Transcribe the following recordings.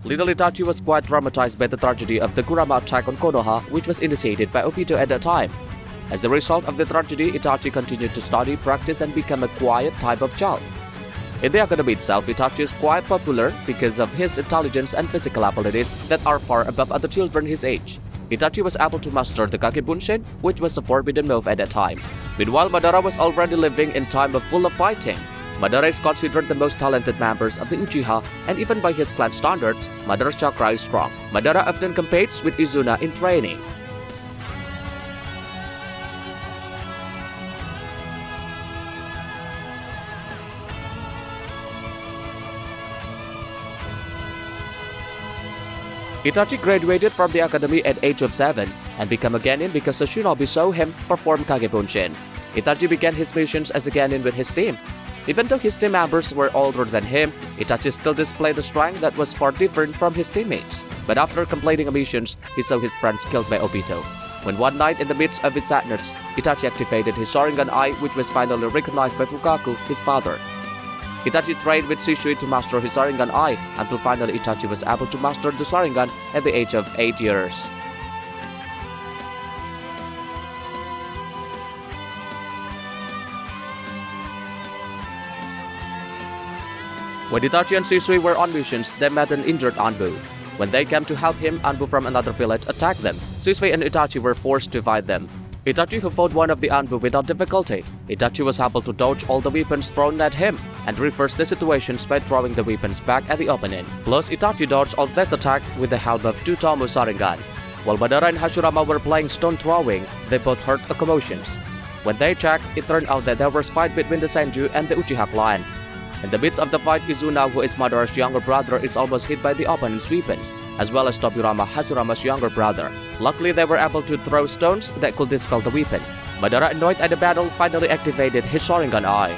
Little Itachi was quite traumatized by the tragedy of the Kurama attack on Konoha, which was initiated by Obito at that time. As a result of the tragedy, Itachi continued to study, practice, and become a quiet type of child. In the academy itself, Itachi is quite popular because of his intelligence and physical abilities that are far above other children his age. Itachi was able to master the Kagebunshin, which was a forbidden move at that time. Meanwhile, Madara was already living in time full of fightings. Madara is considered the most talented members of the Uchiha, and even by his clan standards, Madara's chakra is strong. Madara often competes with Izuna in training. Itachi graduated from the academy at age of 7 and became a Genin because a shinobi saw him perform Kagebunshin. Itachi began his missions as a Genin with his team. Even though his team members were older than him, Itachi still displayed a strength that was far different from his teammates. But after completing missions, he saw his friends killed by Obito. When one night, in the midst of his sadness, Itachi activated his sharingan eye, which was finally recognized by Fukaku, his father. Itachi trained with Shisui to master his sharingan eye until finally Itachi was able to master the sharingan at the age of 8 years. When Itachi and Shisui were on missions, they met an injured Anbu. When they came to help him, Anbu from another village attacked them. Shisui and Itachi were forced to fight them. Itachi, who fought one of the Anbu without difficulty, Itachi was able to dodge all the weapons thrown at him and reverse the situations by throwing the weapons back at the opponent. Plus, Itachi dodged all this attack with the help of two tomoe sharingan. While Madara and Hashirama were playing stone throwing, they both heard commotions. When they checked, it turned out that there was a fight between the Senju and the Uchiha clan. In the midst of the fight, Izuna, who is Madara's younger brother, is almost hit by the opponent's weapons, as well as Tobirama, Hashirama's younger brother. Luckily, they were able to throw stones that could dispel the weapon. Madara, annoyed at the battle, finally activated his sharingan eye.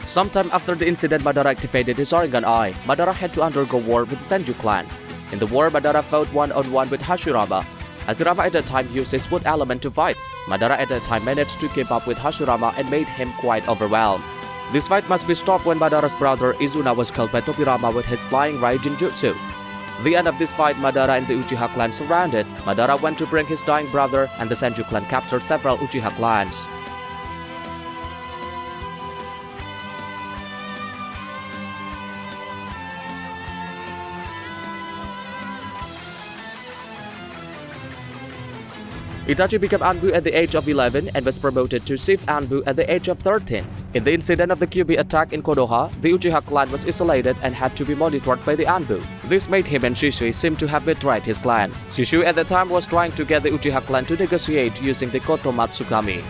Sometime after the incident, Madara activated his sharingan eye. Madara had to undergo war with the Senju clan. In the war, Madara fought one-on-one with Hashirama. Hashirama at that time used his wood element to fight. Madara at that time managed to keep up with Hashirama and made him quite overwhelmed. This fight must be stopped when Madara's brother Izuna was killed by Tobirama with his flying rai jinjutsu. At the end of this fight, Madara and the Uchiha clan surrounded. Madara went to bring his dying brother, and the Senju clan captured several Uchiha clans. Itachi became Anbu at the age of 11 and was promoted to Chief Anbu at the age of 13. In the incident of the Kyuubi attack in Konoha, the Uchiha clan was isolated and had to be monitored by the Anbu. This made him and Shisui seem to have betrayed his clan. Shisui at the time was trying to get the Uchiha clan to negotiate using the Koto Matsukami.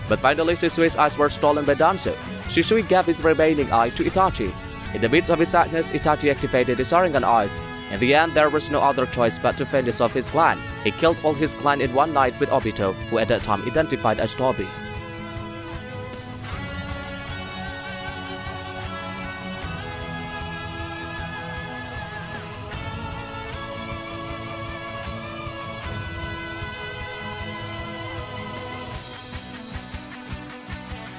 But finally, Shisui's eyes were stolen by Danzo. Shisui gave his remaining eye to Itachi. In the midst of his sadness, Itachi activated his sharingan eyes. In the end, there was no other choice but to finish off his clan. He killed all his clan in one night with Obito, who at that time identified as Tobi.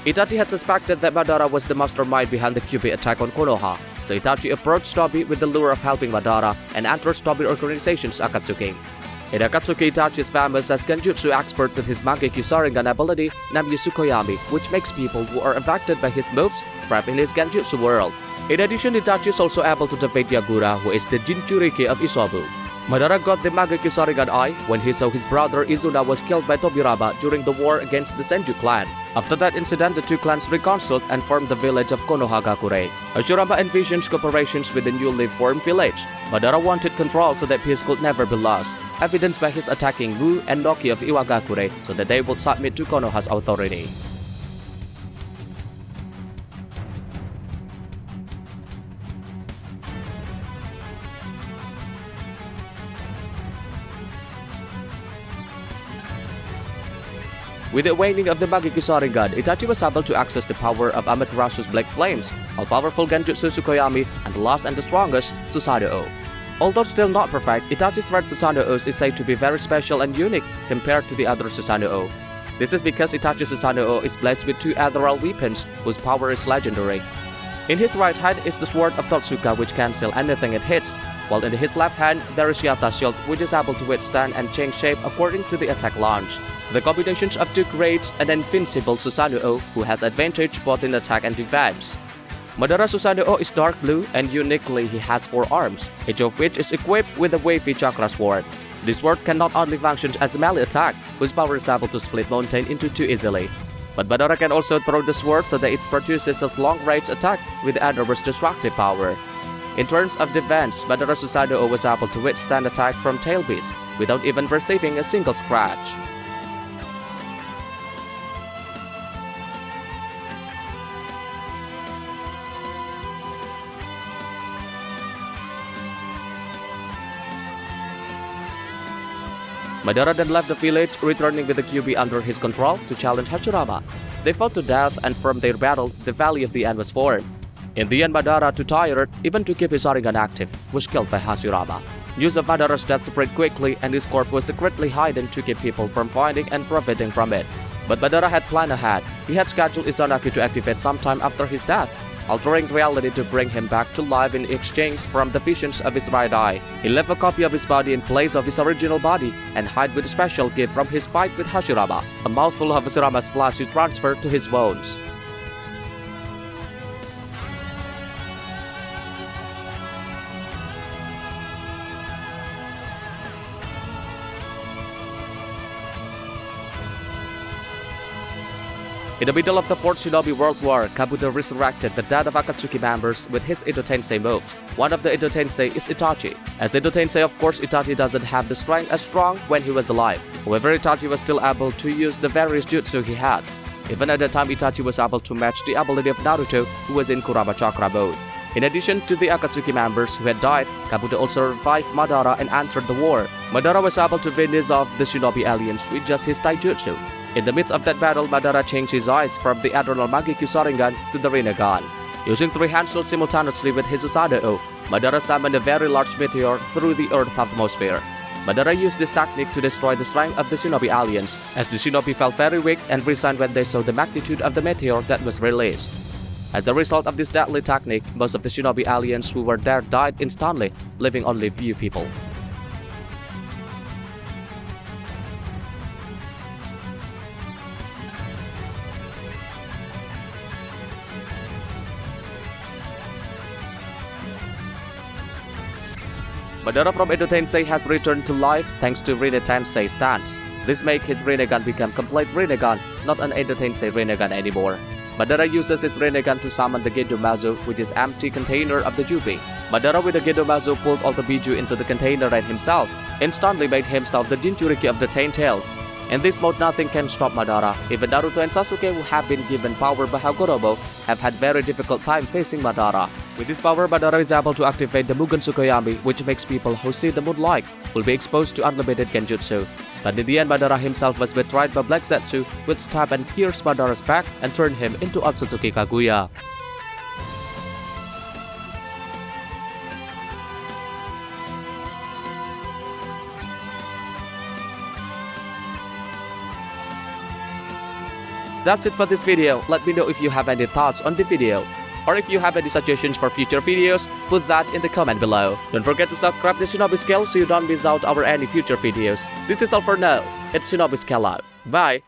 Itachi had suspected that Madara was the mastermind behind the Kyuubi attack on Konoha, so Itachi approached Tobi with the lure of helping Madara and enters Tobi organization's Akatsuki. In Akatsuki, Itachi is famous as Genjutsu expert with his Mangekyo Sharingan ability named Yusukoyami, which makes people who are affected by his moves trap in his Genjutsu world. In addition, Itachi is also able to defeat Yagura, who is the jinchuriki of Isobu. Madara got the Mangekyo Sharingan eye when he saw his brother Izuna was killed by Tobirama during the war against the Senju clan. After that incident, the two clans reconciled and formed the village of Konohagakure. Hashirama envisions cooperations with the newly formed village. Madara wanted control so that peace could never be lost, evidenced by his attacking Wu and Noki of Iwagakure so that they would submit to Konoha's authority. With the waning of the Mangekyo Sharingan, Itachi was able to access the power of Amaterasu's Black Flames, all-powerful Genjutsu Tsukuyomi, and the last and the strongest, Susanoo. Although still not perfect, Itachi's red Susanoo is said to be very special and unique compared to the other Susanoo. This is because Itachi Susanoo is blessed with 2 ethereal weapons whose power is legendary. In his right hand is the sword of Totsuka, which cancels anything it hits, while in his left hand there is Yata's shield, which is able to withstand and change shape according to the attack launch. The combinations of 2 creates an invincible Susanoo who has advantage both in attack and defense. Madara Susanoo is dark blue, and uniquely he has 4 arms, each of which is equipped with a wavy chakra sword. This sword can not only function as a melee attack, whose power is able to split mountain into 2 easily, but Madara can also throw the sword so that it produces a long-range attack with enormous destructive power. In terms of defense, Madara Susanoo was able to withstand attack from tail beasts without even receiving a single scratch. Madara then left the village, returning with the Juubi under his control to challenge Hashirama. They fought to death, and from their battle, the Valley of the End was formed. In the end, Madara, too tired even to keep his sharingan active, was killed by Hashirama. News of Madara's death spread quickly, and his corpse was secretly hidden to keep people from finding and profiting from it. But Madara had planned ahead. He had scheduled Izanagi to activate sometime after his death, altering reality to bring him back to life in exchange from the visions of his right eye. He left a copy of his body in place of his original body and hid with a special gift from his fight with Hashirama, a mouthful of Hashirama's flesh he transferred to his bones. In the middle of the 4th Shinobi World War, Kabuto resurrected the dead of Akatsuki members with his Edo Tensei moves. One of the Edo Tensei is Itachi. As Edo Tensei, of course, Itachi doesn't have the strength as strong when he was alive. However, Itachi was still able to use the various jutsu he had. Even at that time, Itachi was able to match the ability of Naruto, who was in Kurama Chakra mode. In addition to the Akatsuki members who had died, Kabuto also revived Madara and entered the war. Madara was able to finish off the Shinobi aliens with just his taijutsu. In the midst of that battle, Madara changed his eyes from the Eternal Magikyu Sharingan to the Rinnegan. Using 3 handles simultaneously with his Susanoo, Madara summoned a very large meteor through the Earth's atmosphere. Madara used this technique to destroy the strength of the Shinobi aliens, as the Shinobi felt very weak and resigned when they saw the magnitude of the meteor that was released. As a result of this deadly technique, most of the Shinobi aliens who were there died instantly, leaving only few people. Madara from Edo Tensei has returned to life thanks to Rinne Tensei stance. This makes his Rinnegan become complete Rinnegan, not an Edo Tensei Rinnegan anymore. Madara uses his Rinnegan to summon the Gedomazu, which is empty container of the Juubi. Madara with the Gedomazu pulled all the Biju into the container and himself instantly made himself the jinchuriki of the 10 tails. In this mode, nothing can stop Madara. Even Naruto and Sasuke, who have been given power by Hagorobo, have had very difficult time facing Madara. With this power, Madara is able to activate the Mugen Tsukuyomi, which makes people who see the moonlight will be exposed to unlimited genjutsu. But in the end, Madara himself was betrayed by Black Zetsu, which stabbed and pierced Madara's back and turned him into Otsutsuki Kaguya. That's it for this video. Let me know if you have any thoughts on the video. Or if you have any suggestions for future videos, put that in the comment below. Don't forget to subscribe to Shinobi Scale so you don't miss out our any future videos. This is all for now. It's Shinobi Scale out. Bye!